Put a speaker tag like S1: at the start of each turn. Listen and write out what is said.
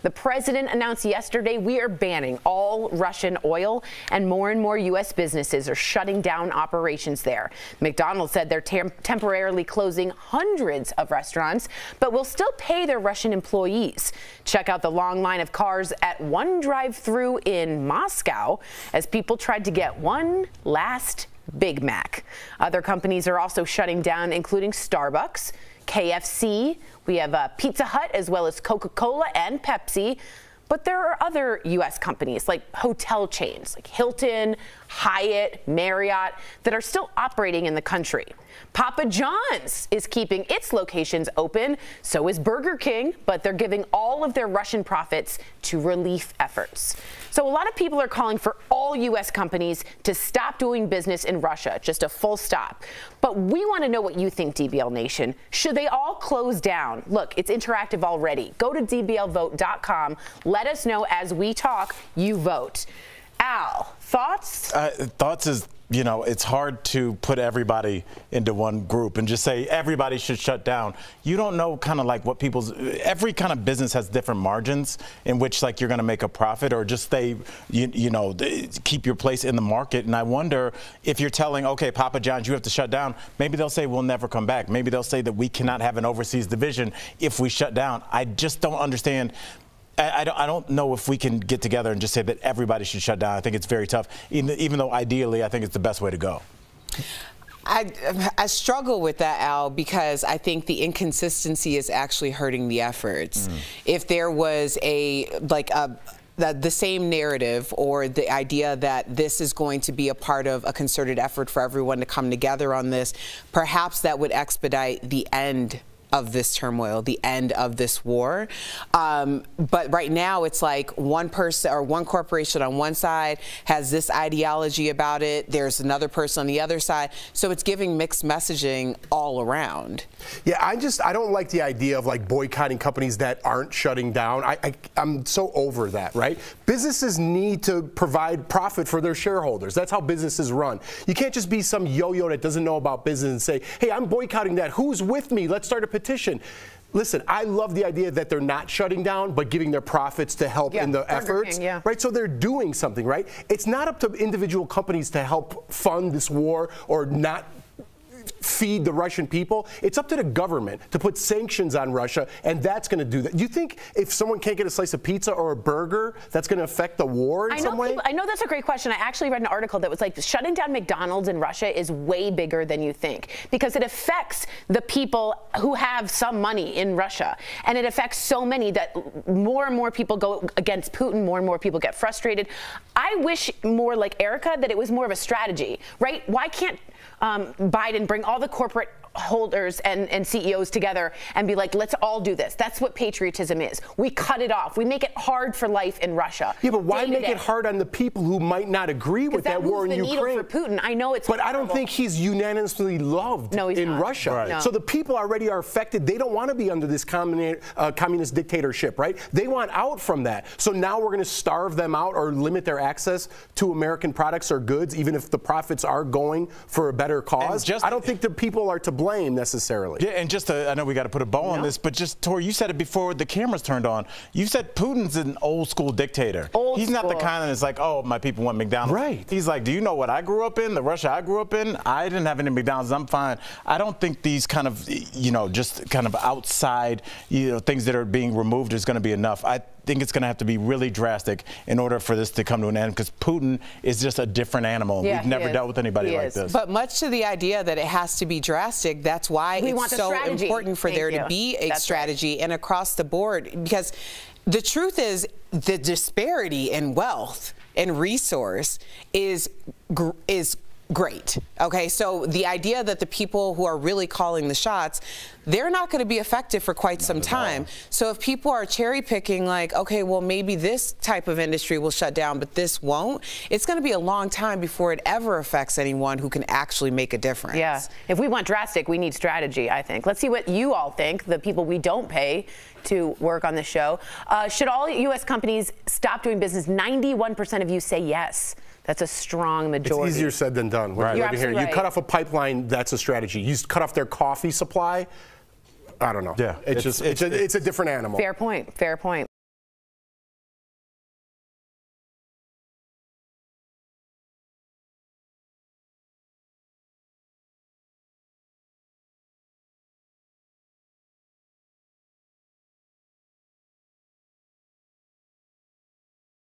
S1: The president announced yesterday we are banning all Russian oil, and more U.S. businesses are shutting down operations there. McDonald said they're temporarily closing hundreds of restaurants, but will still pay their Russian employees. Check out the long line of cars at one drive-thru in Moscow as people tried to get one last Big Mac. Other companies are also shutting down, including Starbucks, KFC, we have Pizza Hut, as well as Coca-Cola and Pepsi. But there are other U.S. companies like hotel chains like Hilton, Hyatt, Marriott that are still operating in the country. Papa John's is keeping its locations open, so is Burger King, but they're giving all of their Russian profits to relief efforts. So a lot of people are calling for all U.S. companies to stop doing business in Russia, just a full stop. But we want to know what you think, DBL Nation. Should they all close down? Look, it's interactive already. Go to dblvote.com. Let us know as we talk. You vote. Al, thoughts?
S2: Thoughts is, you know, it's hard to put everybody into one group and just say everybody should shut down. You don't know kind of like what every kind of business has different margins in which like you're going to make a profit or just stay, you know, keep your place in the market. And I wonder if you're telling, okay, Papa John's, you have to shut down. Maybe they'll say we'll never come back. Maybe they'll say that we cannot have an overseas division if we shut down. I just don't understand. I don't know if we can get together and just say that everybody should shut down. I think it's very tough, even though ideally I think it's the best way to go.
S3: I struggle with that, Al, because I think the inconsistency is actually hurting the efforts. If there was the same narrative or the idea that this is going to be a part of a concerted effort for everyone to come together on this, perhaps that would expedite the end of this turmoil, the end of this war. But right now it's like one person or one corporation on one side has this ideology about it. There's another person on the other side. So it's giving mixed messaging all around.
S4: Yeah, I don't like the idea of like boycotting companies that aren't shutting down. I'm so over that, right? Businesses need to provide profit for their shareholders. That's how businesses run. You can't just be some yo-yo that doesn't know about business and say, hey, I'm boycotting that. Who's with me? Let's start a petition. Listen, I love the idea that they're not shutting down, but giving their profits to help in the efforts, right? So they're doing something, right? It's not up to individual companies to help fund this war or not feed the Russian people. It's up to the government to put sanctions on Russia, and that's going to do that. Do you think if someone can't get a slice of pizza or a burger, that's going to affect the war in some way?
S1: I know that's a great question. I actually read an article that was like shutting down McDonald's in Russia is way bigger than you think because it affects the people who have some money in Russia, and it affects so many that more and more people go against Putin, more and more people get frustrated. I wish more like Erica that it was more of a strategy, right? Why can't Biden bring all the corporate holders and CEOs together and be like, let's all do this. That's what patriotism is. We cut it off. We make it hard for life in Russia.
S4: Yeah, but why make it hard on the people who might not agree with that war in Ukraine?
S1: For Putin. I know it's
S4: But I don't think he's unanimously loved in Russia.
S2: Right.
S1: No.
S4: So the people already are affected. They don't want to be under this communist dictatorship, right? They want out from that. So now we're going to starve them out or limit their access to American products or goods, even if the profits are going for a better cause. I don't think the people are to blame necessarily.
S2: Yeah, and just I know we got to put a bow on this, but just, Tori, you said it before the cameras turned on. You said Putin's an old school dictator. He's not the kind that's like, oh, my people want McDonald's. Right. He's like, do you know what I grew up in? The Russia I grew up in? I didn't have any McDonald's. I'm fine. I don't think these kind of, you know, just kind of outside, you know, things that are being removed is going to be enough. I think it's going to have to be really drastic in order for this to come to an end because Putin is just a different animal.
S1: Yeah,
S2: we've never dealt with anybody like this.
S3: But much to the idea that it has to be drastic, that's why it's so important for there to be a strategy and across the board, because the truth is the disparity in wealth and resource is great. Okay, so the idea that the people who are really calling the shots, they're not going to be effective for quite some time. So if people are cherry picking like, okay, well, maybe this type of industry will shut down, but this won't, it's going to be a long time before it ever affects anyone who can actually make a difference.
S1: Yeah, if we want drastic, we need strategy, I think. Let's see what you all think, the people we don't pay to work on the show. Should all U.S. companies stop doing business? 91% of you say yes. That's a strong majority.
S4: It's easier said than done.
S1: Right. You're absolutely right.
S4: You cut off a pipeline, that's a strategy. You cut off their coffee supply, I don't know.
S2: Yeah,
S4: it's a different animal.
S1: Fair point. Fair point.